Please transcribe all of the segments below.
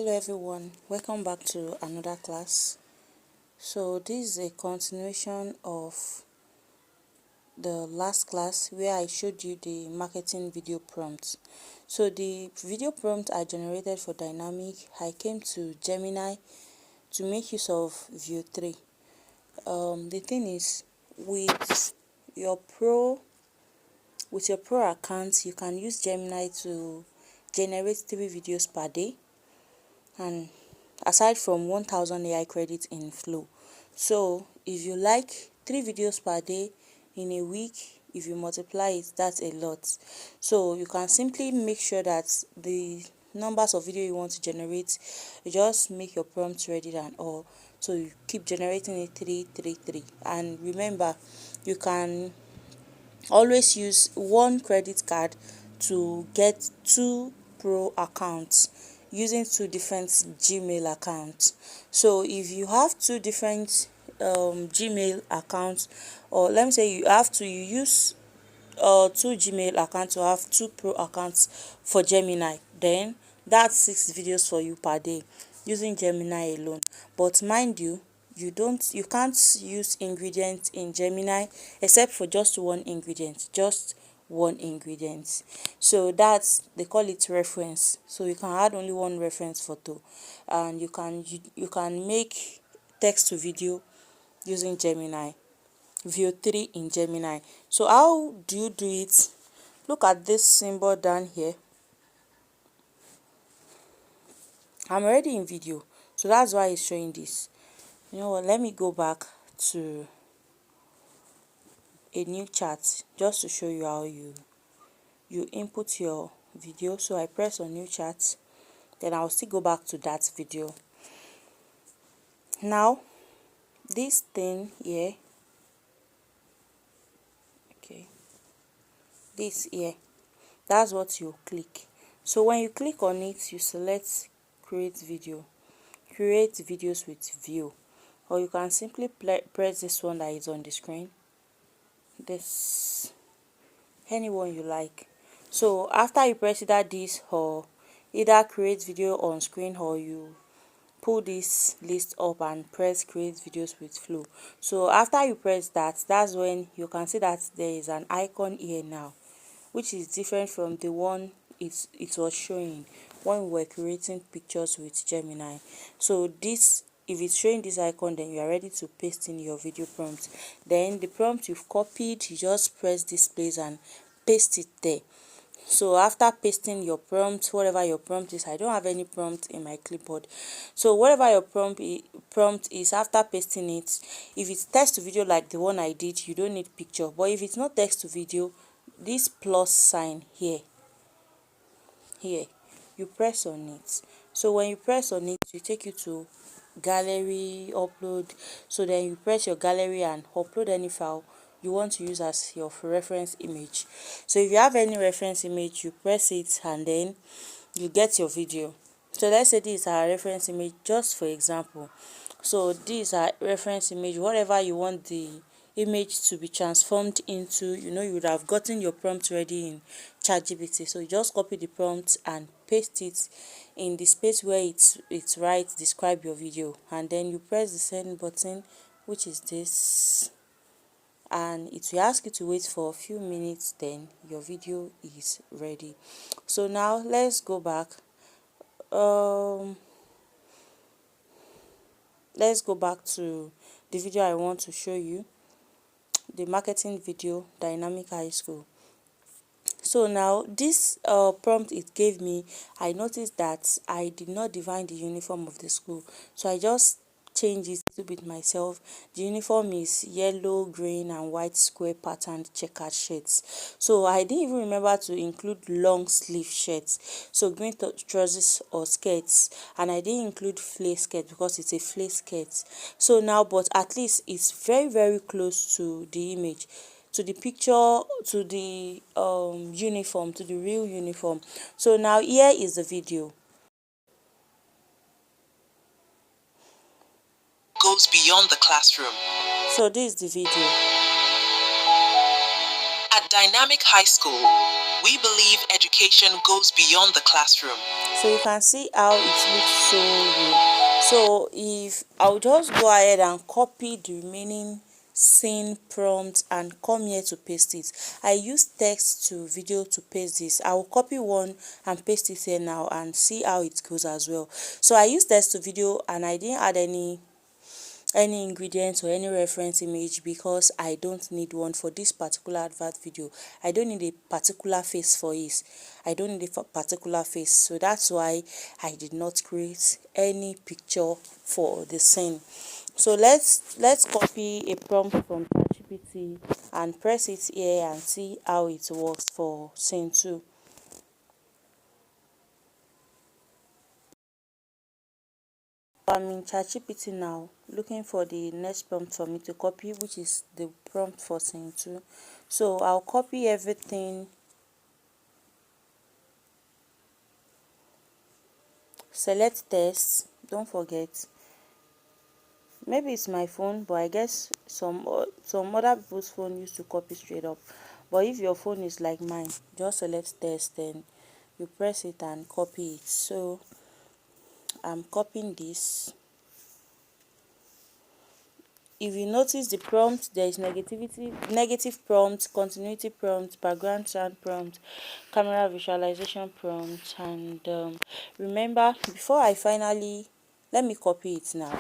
Hello everyone, welcome back to another class. So this is a continuation of the last class where I showed you the marketing video prompts. So the video prompt I generated for dynamic, I came to Gemini to make use of Veo 3. The thing is, with your pro account, you can use Gemini to generate 3 videos per day, and aside from 1000 AI credits in Flow. So if you like 3 videos per day in a week, if you multiply it, that's a lot. So you can simply make sure that the numbers of video you want to generate, you just make your prompts ready and all. So you keep generating it 3. And remember, you can always use one credit card to get 2 pro accounts using 2 different Gmail accounts. So if you have 2 different Gmail accounts, or let me say you use 2 Gmail accounts to have 2 pro accounts for Gemini, then that's 6 videos for you per day using Gemini alone. But mind you, you can't use ingredients in Gemini except for just one ingredient, so that's, they call it reference. So you can add only one reference photo, and you can make text to video using Gemini, Veo 3 in Gemini. So how do you do it? Look at this symbol down here. I'm already in video, so that's why it's showing this. You know what, let me go back to a new chat just to show you how you input your video. So I press on new chat, then I'll still go back to that video. Now this thing here, okay, this here, that's what you click. So when you click on it, you select create videos with Veo, or you can simply press this one that is on the screen, this, anyone you like. So after you press either this or either create video on screen, or you pull this list up and press create videos with Flow. So after you press that, that's when you can see that there is an icon here now, which is different from the one it was showing when we were creating pictures with Gemini. So this, if it's showing this icon, then you are ready to paste in your video prompt. Then the prompt you've copied, you just press this place and paste it there. So after pasting your prompt, whatever your prompt is, I don't have any prompt in my clipboard, so whatever your prompt is, after pasting it, if it's text to video like the one I did, you don't need picture. But if it's not text to video, this plus sign here, you press on it. So when you press on it, it take you to gallery, upload. So then you press your gallery and upload any file you want to use as your reference image. So if you have any reference image, you press it and then you get your video. So let's say this is our reference image, just for example. So this is our reference image, whatever you want the image to be transformed into. You would have gotten your prompt ready in ChatGPT. So you just copy the prompt and paste it in the space where it's right, describe your video, and then you press the send button, which is this, and it will ask you to wait for a few minutes, then your video is ready. So now let's go back. Let's go back to the video I want to show you, the marketing video, Dynamic High School. So now this prompt it gave me, I noticed that I did not define the uniform of the school, so I just changed it a little bit myself. The uniform is yellow, green and white square patterned checkered shirts. So I didn't even remember to include long sleeve shirts, so green trousers or skirts, and I didn't include flare skirt because it's a flare skirt. So now, but at least it's very close to the image, to the picture, to the uniform, to the real uniform. So now here is the video. Goes beyond the classroom. So this is the video. At Dynamic High School, we believe education goes beyond the classroom. So you can see how it looks so real. So if I'll just go ahead and copy the remaining scene prompt and come here to paste it. I use text to video to paste this. I will copy one and paste it here now and see how it goes as well. So I use text to video and I didn't add any ingredients or any reference image because I don't need one for this particular advert video. I don't need a particular face for it. I don't need a particular face, so that's why I did not create any picture for the scene. So let's copy a prompt from ChatGPT and press it here and see how it works for scene 2. I'm in ChatGPT now, looking for the next prompt for me to copy, which is the prompt for scene 2. So I'll copy everything, select text, don't forget. Maybe it's my phone, but I guess some other people's phone used to copy straight up. But if your phone is like mine, just select text, then you press it and copy it. So I'm copying this. If you notice the prompt, there is negative prompt, continuity prompt, background sound prompt, camera visualization prompt, and remember, before I finally, let me copy it now.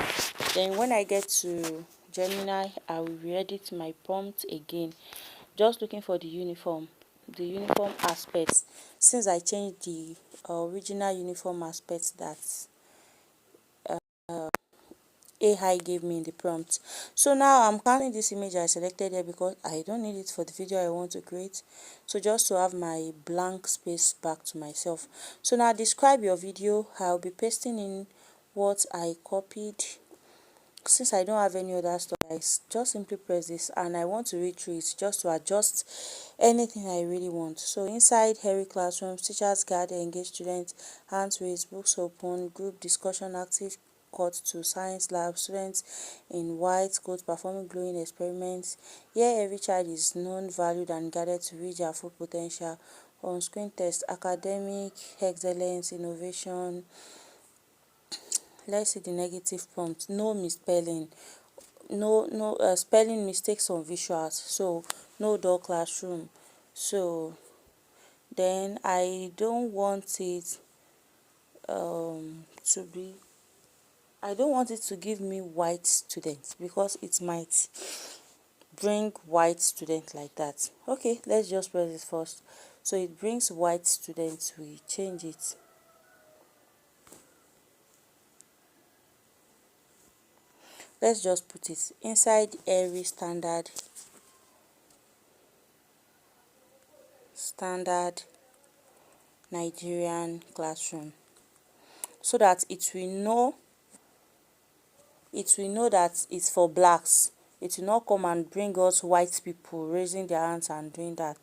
Then when I get to Gemini, I will re-edit my prompt again, just looking for the uniform aspects, since I changed the original uniform aspects that AI gave me in the prompt. So now I'm counting this image I selected here because I don't need it for the video I want to create. So just to have my blank space back to myself. So now describe your video. I'll be pasting in what I copied. Since I don't have any other stuff, I just simply press this and I want to read through it just to adjust anything I really want. So inside Harry Classroom, teachers guide engage students, hands raised, books open, group discussion active, cut to science lab, students in white coat performing glowing experiments. Here every child is known, valued and guided to reach their full potential. On screen test, academic excellence, innovation. Let's see the negative prompt. No misspelling, no spelling mistakes on visuals, so no dull classroom. So then I don't want it to be, I don't want it to give me white students because it might bring white students like that. Okay, let's just press it first. So it brings white students. We change it. Let's just put it inside every standard Nigerian classroom, so that it will know that it's for blacks. It will not come and bring us white people raising their hands and doing that.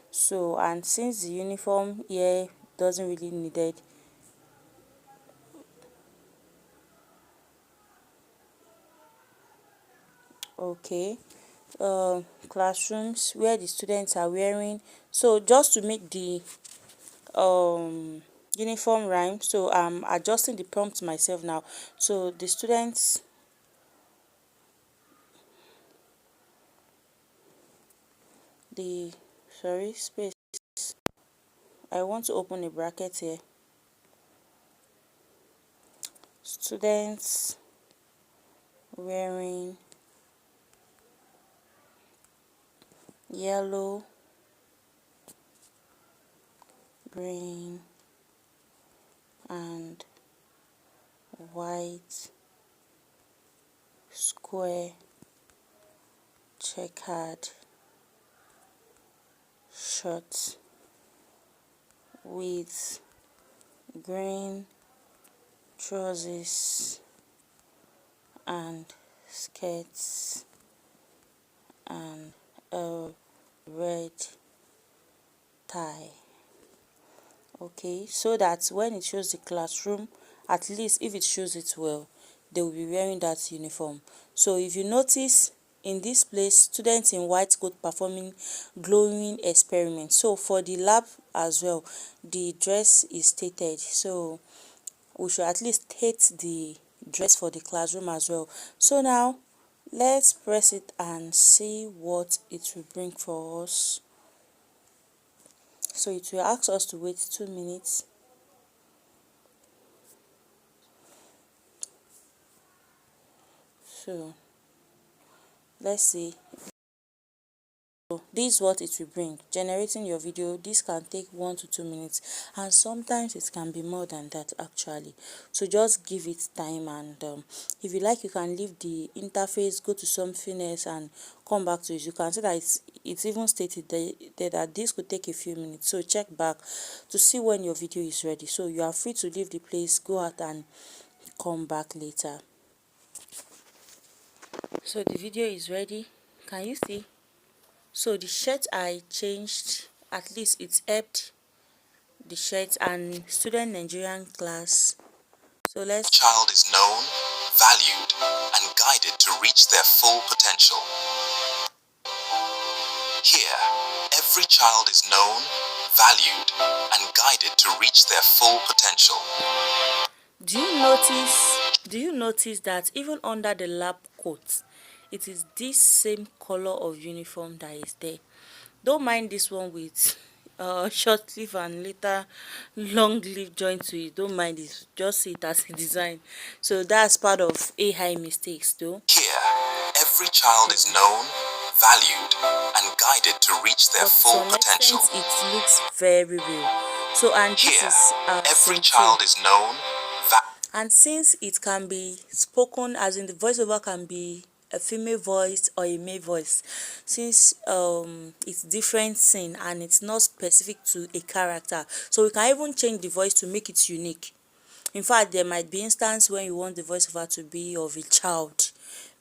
So, and since the uniform here doesn't really needed, okay, classrooms where the students are wearing, so just to make the uniform rhyme, so I'm adjusting the prompt myself now. So the students, the sorry space, I want to open a bracket here. Students wearing yellow, green and white square checkered shirt with green trousers and skirts and a red tie. Okay, so that when it shows the classroom, at least if it shows it well, they will be wearing that uniform. So if you notice, in this place, students in white coat performing glowing experiments. So for the lab as well, the dress is stated, so we should at least state the dress for the classroom as well. So now let's press it and see what it will bring for us. So it will ask us to wait 2 minutes. So let's see. So this is what it will bring. Generating your video, this can take 1 to 2 minutes, and sometimes it can be more than that actually. So just give it time, and if you like, you can leave the interface, go to something else and come back to it. You can see that it's even stated there that this could take a few minutes, so check back to see when your video is ready. So you are free to leave the place, go out and come back later. So the video is ready. Can you see? So the shirt I changed, at least it's helped the shirt and student Nigerian class. So let's Child is known, valued, and guided to reach their full potential. Here, every child is known, valued, and guided to reach their full potential. do you notice that even under the lab coat, it is this same color of uniform that is there? Don't mind this one with short sleeve and later long sleeve joined to it. Don't mind it, just see it as a design. So that's part of AI mistakes though. Here, every child is known, valued, and guided to reach their But to full some potential. extent it looks very real. So and this Here, is every scene child 2. is known, And since it can be spoken, as in the voiceover can be a female voice or a male voice, since it's different scene and it's not specific to a character, so we can even change the voice to make it unique. In fact, there might be instance when you want the voiceover to be of a child.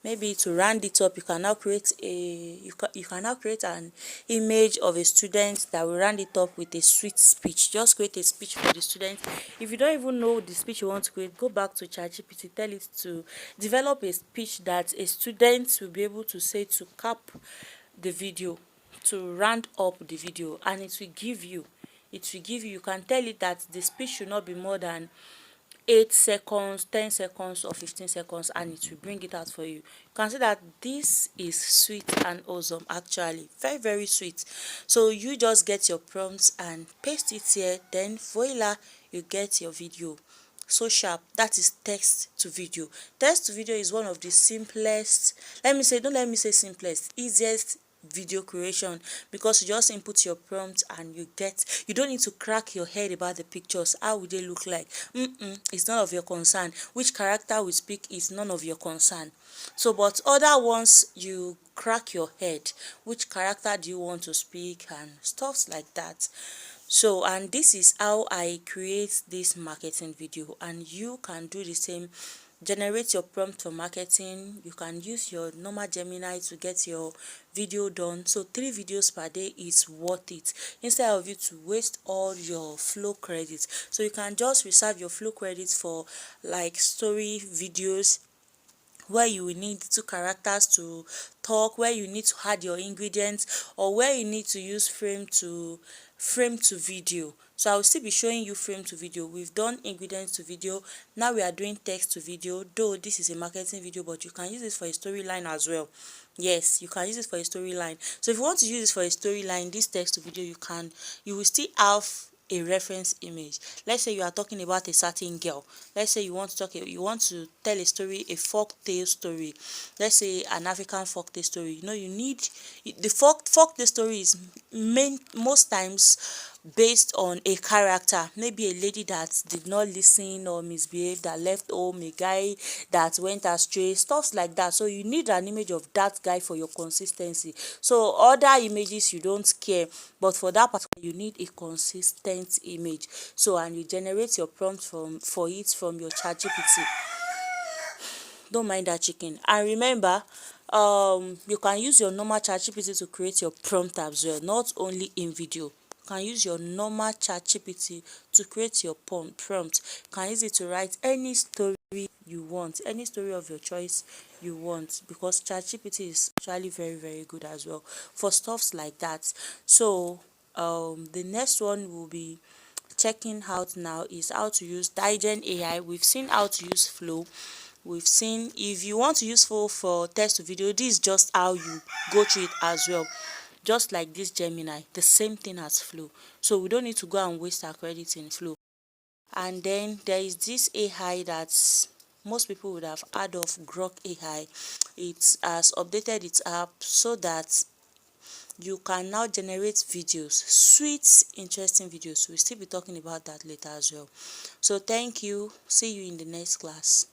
Maybe to round it up, you can now create an image of a student that will round it up with a sweet speech. Just create a speech for the student. If you don't even know the speech you want to create, go back to ChatGPT, tell it to develop a speech that a student will be able to say to cap the video, to round up the video, and it will give you. You can tell it that the speech should not be more than 8 seconds, 10 seconds or 15 seconds, and it will bring it out for you. You can see that this is sweet and awesome, actually very very sweet. So you just get your prompts and paste it here, then voila, you get your video. So sharp. That is text to video. Text to video is one of the simplest, don't let me say simplest, easiest video creation, because you just input your prompt and you don't need to crack your head about the pictures. How would they look like? It's none of your concern. Which character will speak is none of your concern. So but other ones, you crack your head, which character do you want to speak and stuffs like that. So and this is how I create this marketing video, and you can do the same. Generate your prompt for marketing. You can use your normal Gemini to get your video done. So 3 videos per day is worth it, instead of you to waste all your flow credits. So you can just reserve your flow credits for like story videos, where you will need 2 characters to talk, where you need to add your ingredients, or where you need to use frame to video. So I will still be showing you frame to video. We've done ingredients to video, now we are doing text to video. Though this is a marketing video, but you can use this for a storyline as well. Yes, you can use it for a storyline. So if you want to use this for a storyline, this text to video, you will still have a reference image. Let's say you are talking about a certain girl. Let's say you want to tell a story, a folk tale story. Let's say an African folk tale story. You need the folk tale story is most times based on a character, maybe a lady that did not listen or misbehave, that left home, a guy that went astray, stuff like that. So you need an image of that guy for your consistency. So other images you don't care, but for that particular, you need a consistent image. So and you generate your prompt from your ChatGPT. Don't mind that chicken. And remember, you can use your normal ChatGPT to create your prompt as well, not only in video. You can use your normal ChatGPT to create your prompt. You can use it to write any story you want, any story of your choice you want, because ChatGPT is actually very very good as well for stuffs like that. So The next one will be checking out now is how to use Digen AI. We've seen how to use Flow. We've seen if you want to use Flow for text to video, this is just how you go through it as well. Just like this Gemini, the same thing as Flow. So we don't need to go and waste our credit in Flow. And then there is this AI that most people would have heard of, Grok AI. It has updated its app so that you can now generate videos, sweet, interesting videos. We'll still be talking about that later as well. So thank you. See you in the next class.